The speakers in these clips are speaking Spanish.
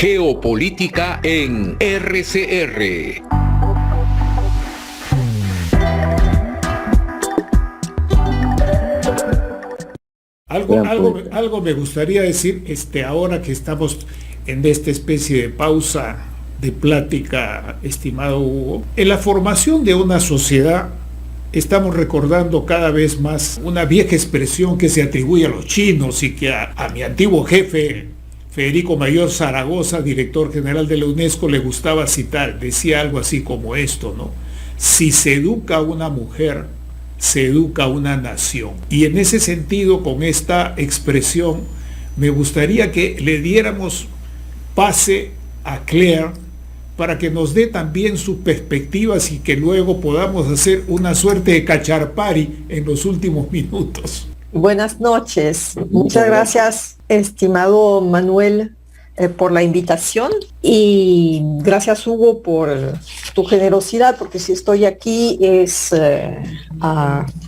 Geopolítica en RCR. Algo me gustaría decir, ahora que estamos en esta especie de pausa de plática, estimado Hugo. En la formación de una sociedad estamos recordando cada vez más una vieja expresión que se atribuye a los chinos y que a mi antiguo jefe, Federico Mayor Zaragoza, director general de la UNESCO, le gustaba citar. Decía algo así como esto, ¿no? Si se educa a una mujer, se educa a una nación. Y en ese sentido, con esta expresión, me gustaría que le diéramos pase a Claire para que nos dé también sus perspectivas y que luego podamos hacer una suerte de cacharpari en los últimos minutos. Buenas noches. Muchas gracias, estimado Manuel, por la invitación, y gracias, Hugo, por tu generosidad, porque si estoy aquí es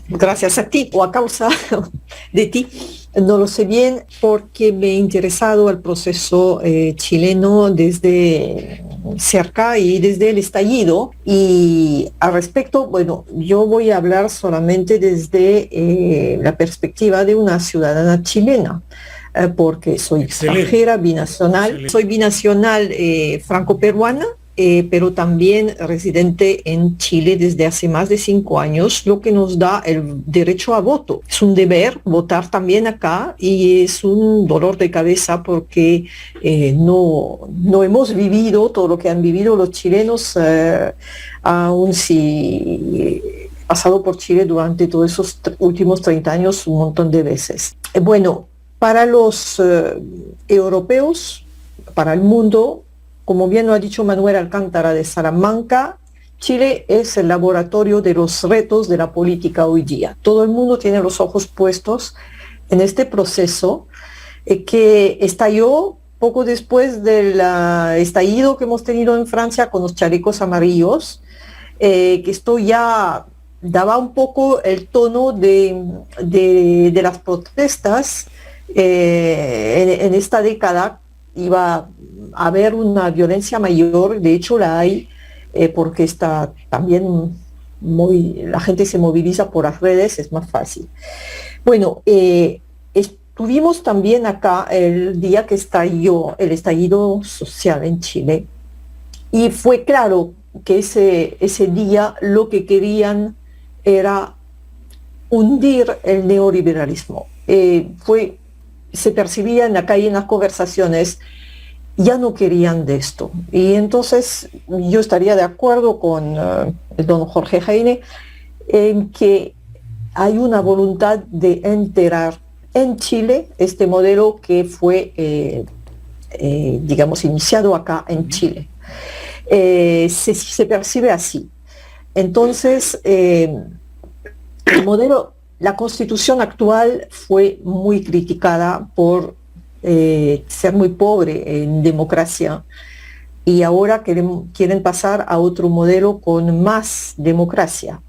gracias a ti o a causa de ti. No lo sé bien porque me he interesado al proceso chileno desde cerca y desde el estallido. Y al respecto, bueno, yo voy a hablar solamente desde la perspectiva de una ciudadana chilena, porque soy extranjera, binacional. Excelente. Soy binacional franco-peruana, pero también residente en Chile desde hace más de 5 años, lo que nos da el derecho a voto. Es un deber votar también acá y es un dolor de cabeza porque no hemos vivido todo lo que han vivido los chilenos, aun si he pasado por Chile durante todos esos últimos 30 años un montón de veces. Bueno, para los europeos, para el mundo, como bien lo ha dicho Manuel Alcántara de Salamanca, Chile es el laboratorio de los retos de la política hoy día. Todo el mundo tiene los ojos puestos en este proceso que estalló poco después del estallido que hemos tenido en Francia con los chalecos amarillos, que esto ya daba un poco el tono de las protestas. En esta década iba a haber una violencia mayor, de hecho la hay, porque está también la gente se moviliza por las redes, es más fácil. Bueno, estuvimos también acá el día que estalló el estallido social en Chile, y fue claro que ese día lo que querían era hundir el neoliberalismo. Se percibía en la calle, en las conversaciones, ya no querían de esto. Y entonces yo estaría de acuerdo con el don Jorge Heine en que hay una voluntad de enterrar en Chile este modelo que fue, digamos, iniciado acá en Chile. Se percibe así. Entonces, el modelo, la constitución actual fue muy criticada por ser muy pobre en democracia, y ahora quieren pasar a otro modelo con más democracia.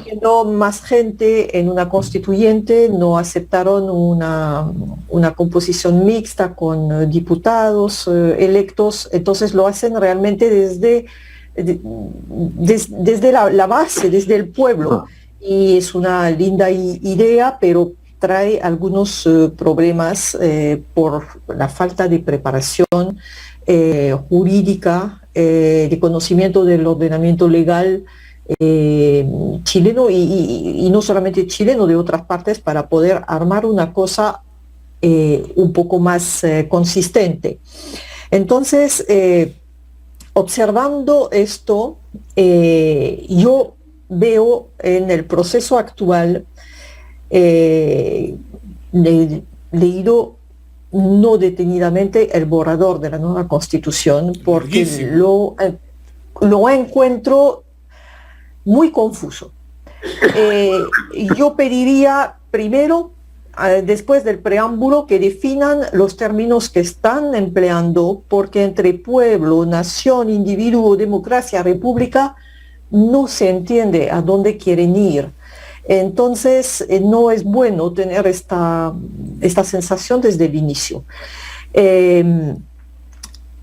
Siendo más gente en una constituyente, no aceptaron una composición mixta con diputados electos, entonces lo hacen realmente desde la base, desde el pueblo, y es una linda idea, pero trae algunos problemas por la falta de preparación jurídica, de conocimiento del ordenamiento legal chileno y no solamente chileno, de otras partes, para poder armar una cosa un poco más consistente. Entonces, observando esto, yo veo en el proceso actual, leído no detenidamente el borrador de la nueva Constitución, porque lo encuentro muy confuso. Yo pediría primero, después del preámbulo, que definan los términos que están empleando, porque entre pueblo, nación, individuo, democracia, república, no se entiende a dónde quieren ir. Entonces, no es bueno tener esta sensación desde el inicio.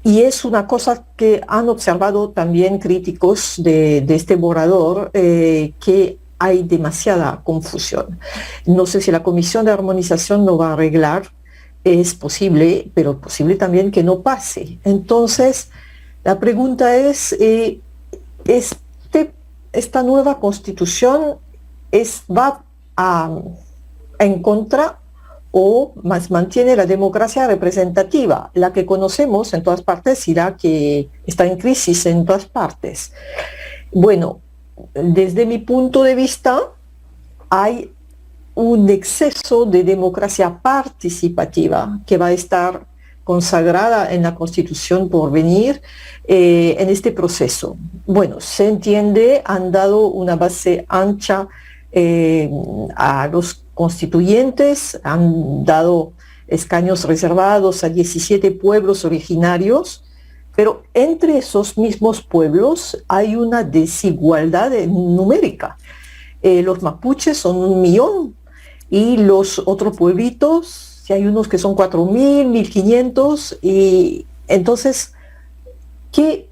Y es una cosa que han observado también críticos de este borrador, que hay demasiada confusión. No sé si la Comisión de Armonización lo va a arreglar, es posible, pero posible también que no pase. Entonces, la pregunta es, esta nueva constitución va en contra o más mantiene la democracia representativa, la que conocemos en todas partes y la que está en crisis en todas partes. Bueno, desde mi punto de vista, hay un exceso de democracia participativa que va a estar consagrada en la Constitución por venir en este proceso. Bueno, se entiende, han dado una base ancha a los constituyentes, han dado escaños reservados a 17 pueblos originarios, pero entre esos mismos pueblos hay una desigualdad numérica. Los mapuches son 1 millón y los otros pueblitos, si hay unos que son 4.000, 1.500, y entonces, ¿qué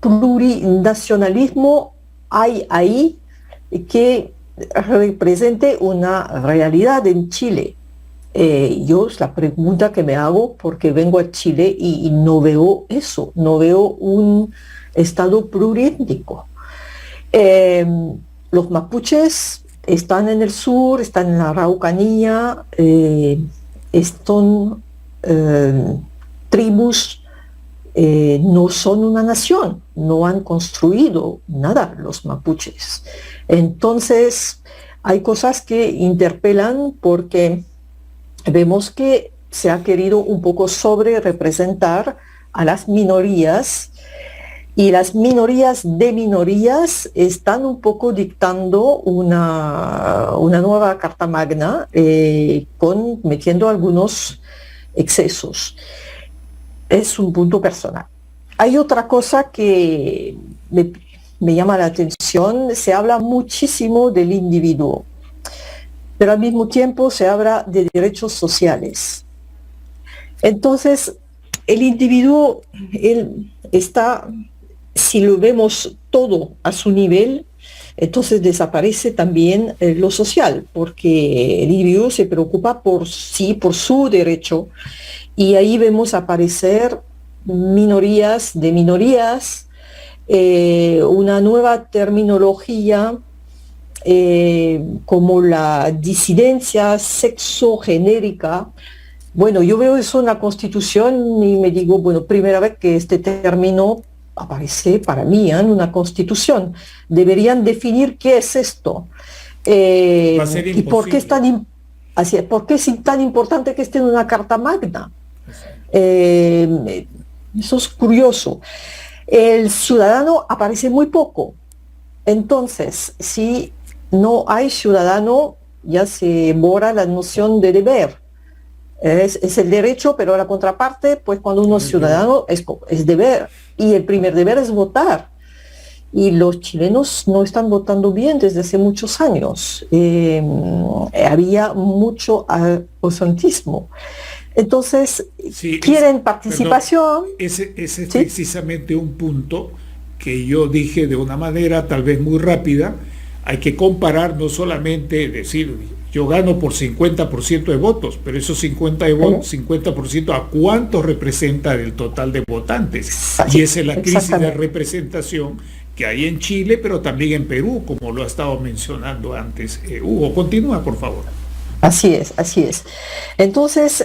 plurinacionalismo hay ahí que represente una realidad en Chile? Yo es la pregunta que me hago porque vengo a Chile y no veo eso, no veo un estado plurétnico. Los mapuches están en el sur, están en la Araucanía, son tribus, no son una nación, no han construido nada los mapuches. Entonces, hay cosas que interpelan porque vemos que se ha querido un poco sobre representar a las minorías, y las minorías de minorías están un poco dictando una nueva Carta Magna, metiendo algunos excesos. Es un punto personal. Hay otra cosa que me llama la atención. Se habla muchísimo del individuo, pero al mismo tiempo se habla de derechos sociales. Entonces, el individuo, él está, si lo vemos todo a su nivel, entonces desaparece también lo social, porque el individuo se preocupa por sí, por su derecho, y ahí vemos aparecer minorías de minorías, una nueva terminología como la disidencia sexogenérica. Bueno, yo veo eso en la Constitución y me digo, bueno, primera vez que este término aparece para mí en una Constitución. Deberían definir qué es esto. Y por qué es ¿por qué es tan importante que esté en una Carta Magna? Eso es curioso. El ciudadano aparece muy poco. Entonces, si no hay ciudadano, ya se borra la noción de deber. Es el derecho, pero la contraparte, pues cuando uno es ciudadano, es deber. Y el primer deber es votar. Y los chilenos no están votando bien desde hace muchos años. Había mucho ausentismo. Entonces, sí, quieren participación. Ese es precisamente un punto que yo dije de una manera tal vez muy rápida. Hay que comparar, no solamente decir, yo gano por 50% de votos, pero esos 50% ¿a cuánto representa del total de votantes? Y esa es la crisis de representación que hay en Chile, pero también en Perú, como lo ha estado mencionando antes. Hugo, continúa, por favor. Así es, así es. Entonces,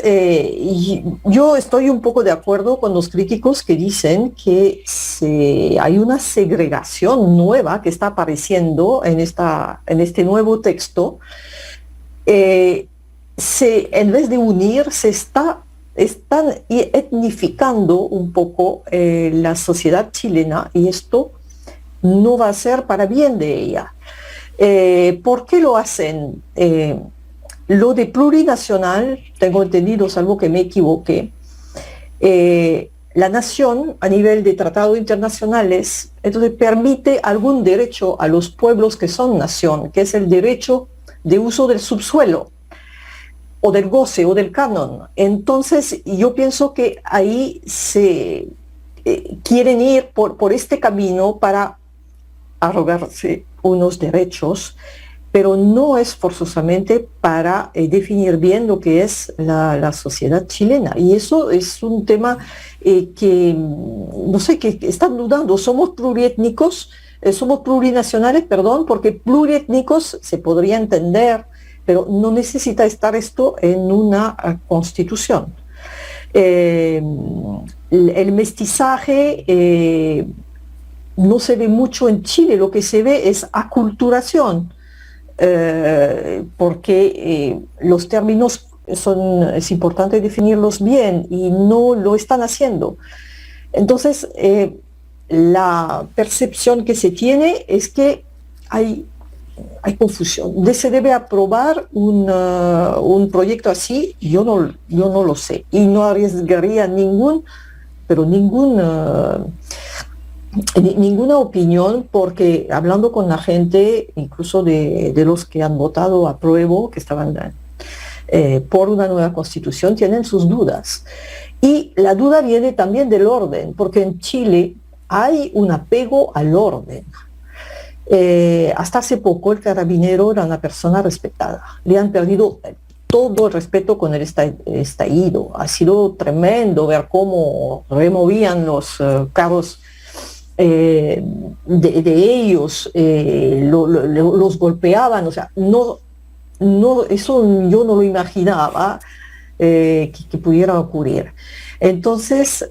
yo estoy un poco de acuerdo con los críticos que dicen que hay una segregación nueva que está apareciendo en este nuevo texto. En vez de unir, están etnificando un poco la sociedad chilena, y esto no va a ser para bien de ella. ¿Por qué lo hacen? Lo de plurinacional, tengo entendido, salvo que me equivoqué, la nación a nivel de tratados internacionales, entonces permite algún derecho a los pueblos que son nación, que es el derecho de uso del subsuelo. o del goce o del canon. Entonces yo pienso que ahí se quieren ir por este camino para arrogarse unos derechos, pero no es forzosamente para definir bien lo que es la sociedad chilena. Y eso es un tema que, no sé, que están dudando. Somos pluriétnicos, somos plurinacionales, perdón, porque pluriétnicos se podría entender, pero no necesita estar esto en una constitución. El mestizaje no se ve mucho en Chile, lo que se ve es aculturación, porque los términos es importante definirlos bien y no lo están haciendo. Entonces, la percepción que se tiene es que hay confusión. Se debe aprobar un proyecto así, yo no lo sé, y no arriesgaría ninguna opinión, porque hablando con la gente, incluso de los que han votado a prueba, que estaban por una nueva constitución, tienen sus dudas. Y la duda viene también del orden, porque en Chile hay un apego al orden. Hasta hace poco el carabinero era una persona respetada. Le han perdido todo el respeto con el estallido. Ha sido tremendo ver cómo removían los carros de ellos, los golpeaban. O sea, no, eso yo no lo imaginaba que pudiera ocurrir. Entonces,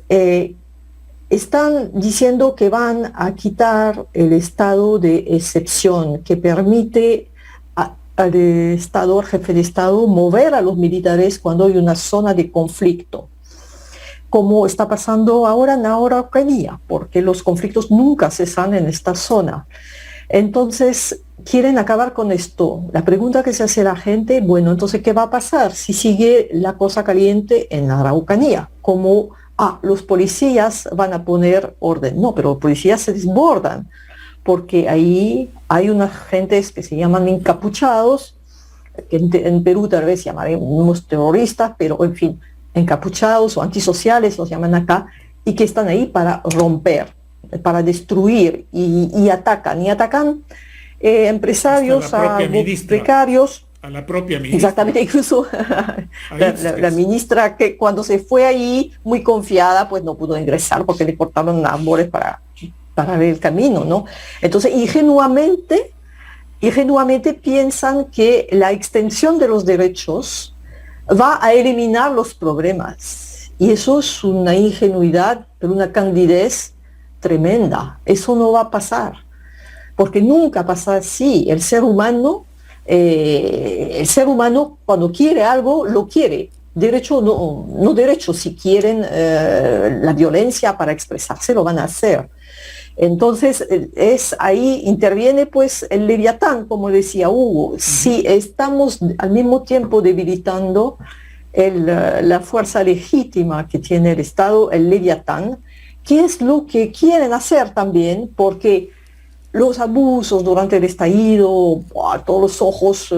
están diciendo que van a quitar el estado de excepción que permite al jefe de Estado, mover a los militares cuando hay una zona de conflicto, como está pasando ahora en la Araucanía, porque los conflictos nunca cesan en esta zona. Entonces, quieren acabar con esto. La pregunta que se hace la gente, bueno, entonces, ¿qué va a pasar si sigue la cosa caliente en la Araucanía? Como los policías van a poner orden. No, pero los policías se desbordan, porque ahí hay unas gentes que se llaman encapuchados, que en Perú tal vez llamaremos terroristas, pero en fin, encapuchados o antisociales los llaman acá, y que están ahí para romper, para destruir, y atacan empresarios, a precarios. A la propia ministra. Exactamente, incluso la ministra, que cuando se fue ahí muy confiada, pues no pudo ingresar porque le cortaron árboles para ver el camino, ¿no? Entonces, ingenuamente piensan que la extensión de los derechos va a eliminar los problemas. Y eso es una ingenuidad, pero una candidez tremenda. Eso no va a pasar, porque nunca pasa así. El ser humano cuando quiere algo, lo quiere. Derecho no derecho, si quieren la violencia para expresarse, lo van a hacer. Entonces, ahí interviene pues el Leviatán, como decía Hugo. Si estamos al mismo tiempo debilitando la fuerza legítima que tiene el Estado, el Leviatán, ¿qué es lo que quieren hacer también? Porque los abusos durante el estallido, todos los ojos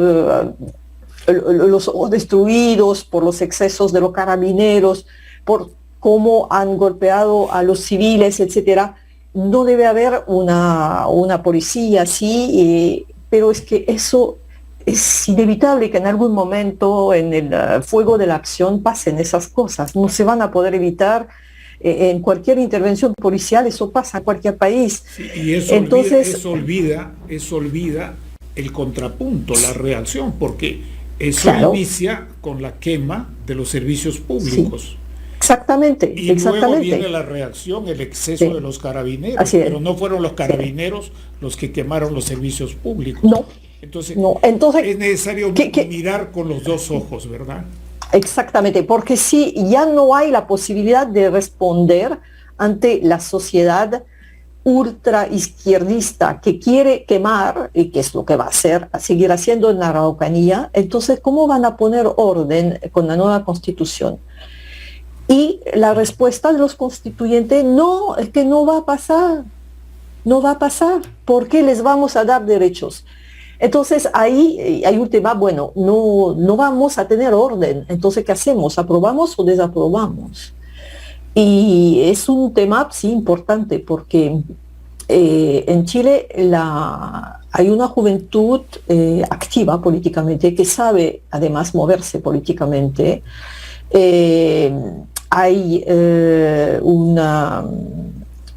destruidos por los excesos de los carabineros, por cómo han golpeado a los civiles, etcétera. No debe haber una policía así, pero es que eso es inevitable, que en algún momento en el fuego de la acción pasen esas cosas. No se van a poder evitar. En cualquier intervención policial eso pasa en cualquier país. Sí, y eso olvida el contrapunto, la reacción, porque eso inicia con la quema de los servicios públicos. Sí, exactamente. Luego viene la reacción, el exceso de los carabineros, pero no fueron los carabineros los que quemaron los servicios públicos. Entonces es necesario mirar con los dos ojos, ¿verdad? Exactamente, porque si ya no hay la posibilidad de responder ante la sociedad ultra izquierdista que quiere quemar, y que es lo que va a hacer, a seguir haciendo en la Araucanía, entonces ¿cómo van a poner orden con la nueva constitución? Y la respuesta de los constituyentes, no, es que no va a pasar, porque les vamos a dar derechos. Entonces ahí hay un tema, bueno, no vamos a tener orden, entonces ¿qué hacemos? ¿Aprobamos o desaprobamos? Y es un tema, sí, importante, porque en Chile hay una juventud activa políticamente, que sabe además moverse políticamente. Hay una...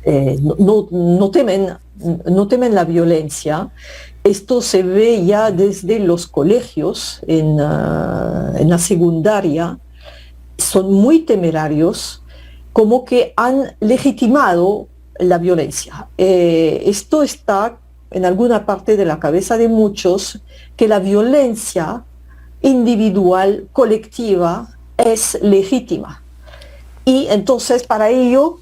no temen la violencia. Esto se ve ya desde los colegios, en la secundaria, son muy temerarios, como que han legitimado la violencia. Esto está en alguna parte de la cabeza de muchos, que la violencia individual, colectiva, es legítima. Y entonces para ello,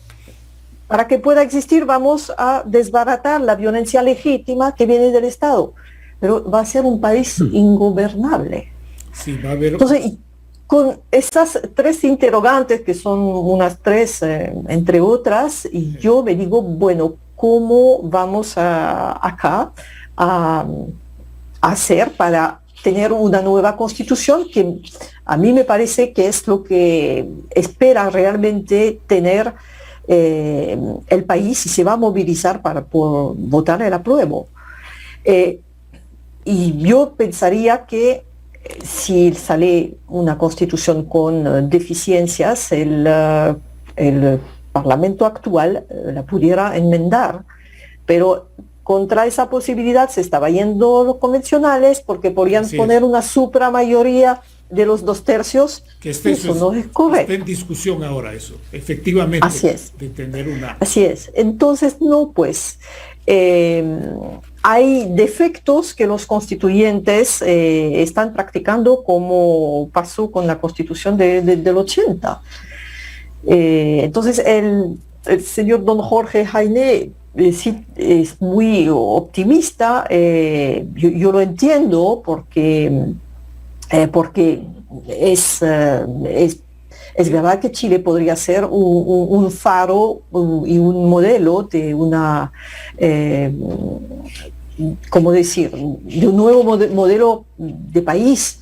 para que pueda existir, vamos a desbaratar la violencia legítima que viene del Estado. Pero va a ser un país ingobernable. Sí, va a haber... Entonces, y con estas tres interrogantes, que son unas tres, entre otras, y yo me digo, bueno, ¿cómo vamos acá a hacer para tener una nueva constitución? Que a mí me parece que es lo que espera realmente tener el país, y se va a movilizar por votar el apruebo. Y yo pensaría que si sale una constitución con deficiencias, el Parlamento actual la pudiera enmendar, pero contra esa posibilidad se estaba yendo los convencionales, porque podrían poner una supramayoría de los 2/3, que eso no es correcto. Está en discusión ahora eso, efectivamente. Así es. De tener una... Así es. Entonces, no, pues, hay defectos que los constituyentes están practicando, como pasó con la Constitución del 80. Entonces, el señor don Jorge Jaime sí es muy optimista. Yo lo entiendo, porque es verdad que Chile podría ser un faro y un modelo de una, ¿cómo decir?, de un nuevo modelo de país,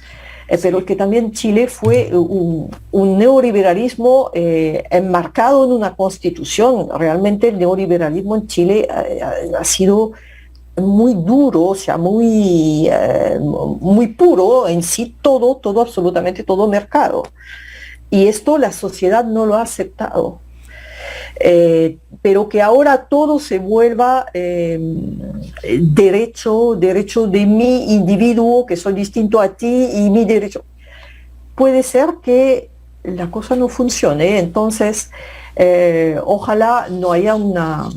pero que también Chile fue un neoliberalismo enmarcado en una constitución. Realmente el neoliberalismo en Chile ha sido muy duro, o sea, muy puro en sí, todo, absolutamente todo mercado. Y esto la sociedad no lo ha aceptado. Pero que ahora todo se vuelva derecho de mi individuo, que soy distinto a ti, y mi derecho. Puede ser que la cosa no funcione. Entonces, ojalá no haya una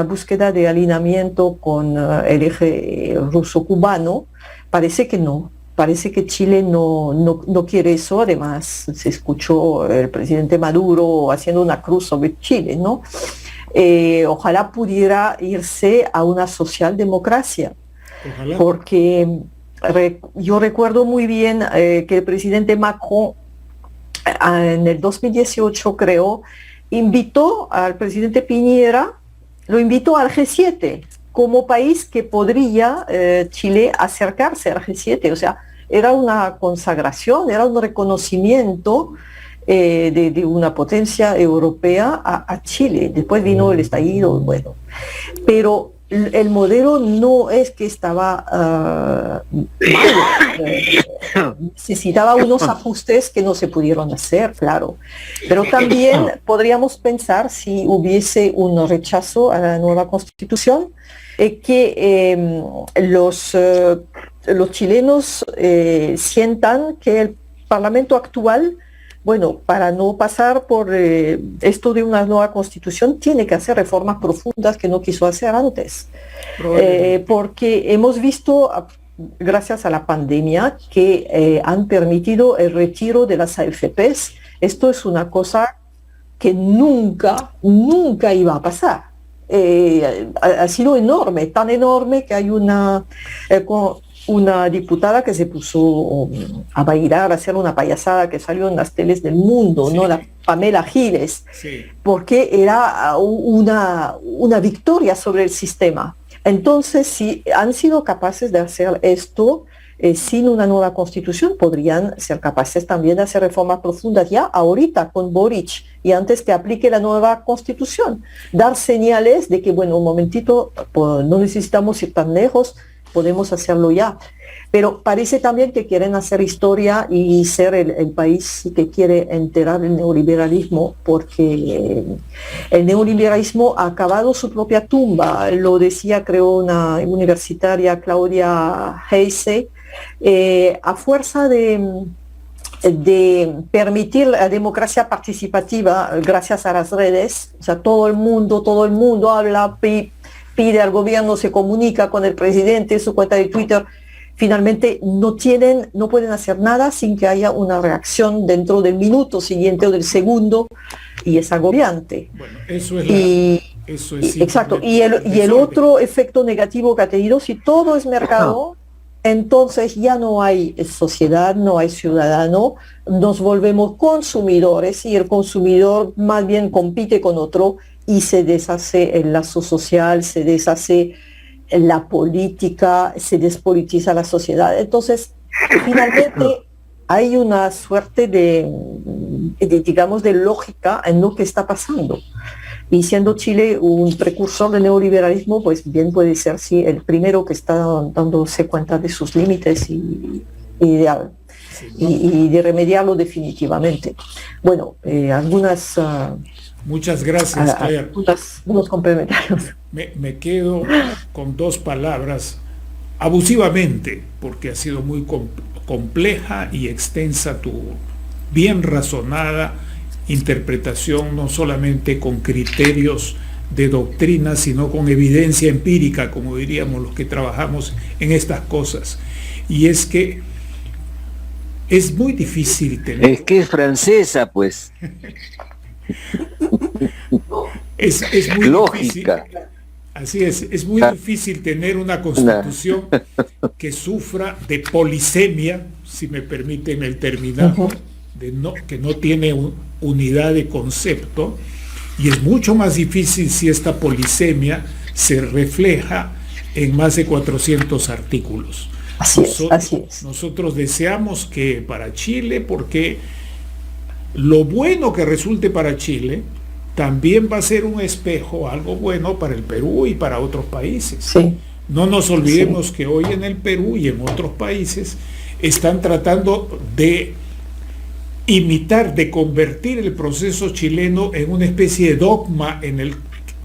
búsqueda de alineamiento con el eje ruso-cubano. Parece que no. Parece que Chile no quiere eso. Además, se escuchó el presidente Maduro haciendo una cruz sobre Chile, ¿no? Ojalá pudiera irse a una socialdemocracia. Ojalá. Porque yo recuerdo muy bien que el presidente Macron, en el 2018, creo, invitó al presidente Piñera, lo invitó al G7, como país que podría Chile acercarse al G7. O sea, era una consagración, era un reconocimiento de una potencia europea a Chile. Después vino el estallido, bueno. Pero el modelo no es que estaba malo. Necesitaba unos ajustes que no se pudieron hacer, claro. Pero también podríamos pensar, si hubiese un rechazo a la nueva Constitución, que los chilenos sientan que el Parlamento actual, bueno, para no pasar por esto de una nueva Constitución, tiene que hacer reformas profundas que no quiso hacer antes. Porque hemos visto, gracias a la pandemia, que han permitido el retiro de las AFPs. Esto es una cosa que nunca iba a pasar. Ha sido enorme, tan enorme que hay una diputada que se puso a bailar, a hacer una payasada que salió en las teles del mundo, sí, ¿no? La Pamela Giles, sí, porque era una victoria sobre el sistema. Entonces, si han sido capaces de hacer esto, sin una nueva constitución, podrían ser capaces también de hacer reformas profundas ya ahorita con Boric y antes que aplique la nueva constitución. Dar señales de que, bueno, un momentito, pues, no necesitamos ir tan lejos, podemos hacerlo ya. Pero parece también que quieren hacer historia y ser el país que quiere enterrar el neoliberalismo, porque el neoliberalismo ha acabado su propia tumba. Lo decía, creo, una universitaria, Claudia Heise, a fuerza de permitir la democracia participativa gracias a las redes. O sea, todo el mundo habla, pide al gobierno, se comunica con el presidente, su cuenta de Twitter. Finalmente no pueden hacer nada sin que haya una reacción dentro del minuto siguiente o del segundo, y es agobiante. Bueno, eso es exacto. Y el otro efecto negativo que ha tenido, si todo es mercado, entonces ya no hay sociedad, no hay ciudadano, nos volvemos consumidores y el consumidor más bien compite con otro y se deshace el lazo social, se deshace la política, se despolitiza la sociedad. Entonces, finalmente hay una suerte digamos, de lógica en lo que está pasando. Y siendo Chile un precursor del neoliberalismo, pues bien puede ser, sí, el primero que está dándose cuenta de sus límites y de remediarlo definitivamente. Bueno, algunas... Muchas gracias, Claire. Unos complementarios. Me quedo con dos palabras, abusivamente, porque ha sido muy compleja y extensa tu bien razonada interpretación, no solamente con criterios de doctrina, sino con evidencia empírica, como diríamos los que trabajamos en estas cosas. Y es que es muy difícil tener... Es que es francesa, pues. Es muy lógica. Difícil. Así es muy difícil tener una constitución que sufra de polisemia, si me permiten el terminajo, que no tiene unidad de concepto, y es mucho más difícil si esta polisemia se refleja en más de 400 artículos. Así es. Nosotros deseamos que para Chile, porque lo bueno que resulte para Chile también va a ser un espejo, algo bueno para el Perú y para otros países. Sí. No nos olvidemos que hoy en el Perú y en otros países están tratando de imitar, de convertir el proceso chileno en una especie de dogma en el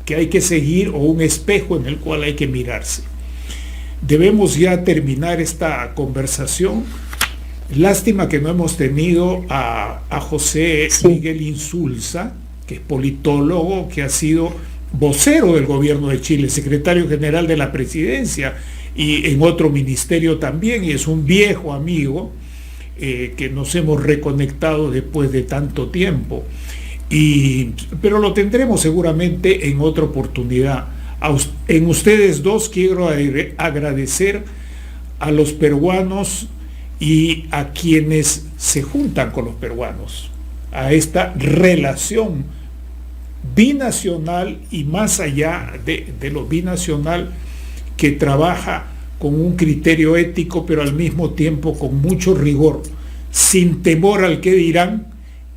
que hay que seguir o un espejo en el cual hay que mirarse. Debemos ya terminar esta conversación. Lástima que no hemos tenido a José Miguel Insulza, que es politólogo, que ha sido vocero del gobierno de Chile, secretario general de la presidencia y en otro ministerio también, y es un viejo amigo que nos hemos reconectado después de tanto tiempo. Pero lo tendremos seguramente en otra oportunidad. En ustedes dos quiero agradecer a los peruanos y a quienes se juntan con los peruanos, a esta relación binacional y más allá de lo binacional, que trabaja con un criterio ético, pero al mismo tiempo con mucho rigor, sin temor al que dirán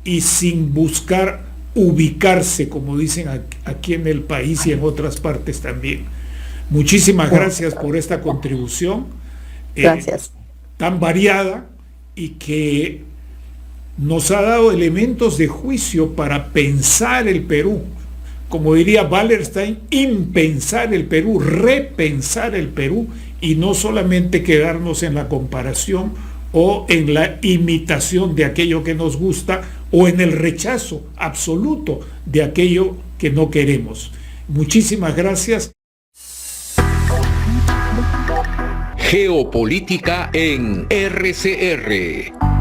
y sin buscar ubicarse, como dicen aquí en el país y en otras partes también. Muchísimas gracias por esta contribución tan variada y que nos ha dado elementos de juicio para pensar el Perú. Como diría Wallerstein, impensar el Perú, repensar el Perú, y no solamente quedarnos en la comparación o en la imitación de aquello que nos gusta o en el rechazo absoluto de aquello que no queremos. Muchísimas gracias. Geopolítica en RCR.